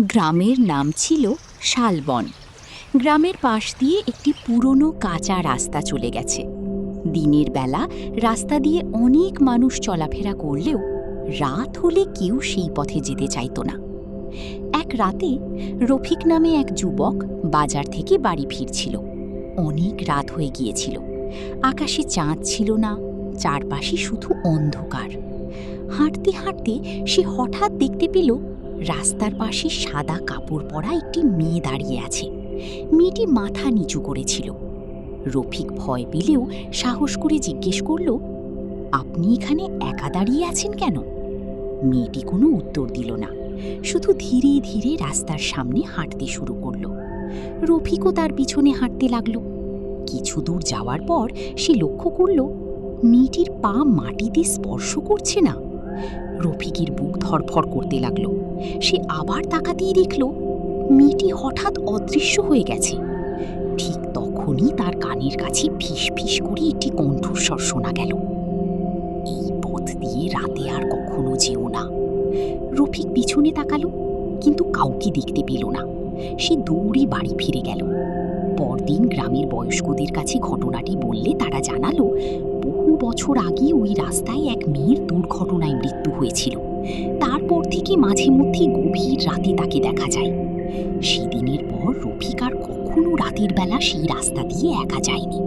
গ্রামের নাম ছিল শালবন। গ্রামের পাশ দিয়ে একটি পুরনো কাঁচা রাস্তা চলে গেছে। দিনের বেলা রাস্তা দিয়ে অনেক মানুষ চলাফেরা করলেও রাত হলে কেউ সেই পথে যেতে চাইতো না। এক রাতে রফিক নামে এক যুবক বাজার থেকে বাড়ি ফিরছিল। অনেক রাত হয়ে গিয়েছিল। আকাশে চাঁদ ছিল না, চারপাশে শুধু অন্ধকার। হাঁটতে হাঁটতে সে হঠাৎ দেখতে পেল রাস্তার পাশে সাদা কাপড় পরা একটি মেয়ে দাঁড়িয়ে আছে। মেয়েটি মাথা নিচু করেছিল। রফিক ভয় পেলেও সাহস করে জিজ্ঞেস করল, আপনি এখানে একা দাঁড়িয়ে আছেন কেন? মেয়েটি কোনো উত্তর দিল না, শুধু ধীরে ধীরে রাস্তার সামনে হাঁটতে শুরু করল। রফিকও তার পিছনে হাঁটতে লাগল। কিছু দূর যাওয়ার পর সে লক্ষ্য করল মেয়েটির পা মাটিতে স্পর্শ করছে না। রফিকের বুক ধড়ফড় করতে লাগল। সে আবার তাকাতেই দেখল মেয়েটি হঠাৎ অদৃশ্য হয়ে গেছে। ঠিক তখনই তার কানের কাছে ফিস ফিস করে একটি কণ্ঠস্বর শোনা গেল, এই পথ দিয়ে রাতে আর কখনো যেও না। রফিক পিছনে তাকালো, কিন্তু কাউকে দেখতে পেল না। সে দৌড়ে বাড়ি ফিরে গেল। পরদিন গ্রামের বয়স্কদের কাছে ঘটনাটি বললে তারা জানালো, বহু বছর আগে ওই রাস্তায় এক মেয়ের দুর্ঘটনায় মৃত্যু হয়েছিল। তারপর থেকে মাঝে মধ্যে গভীর রাতে তাকে দেখা যায়। সেদিনের পর রফিক আর কখনো রাতের বেলা সেই রাস্তা দিয়ে একা যায়নি।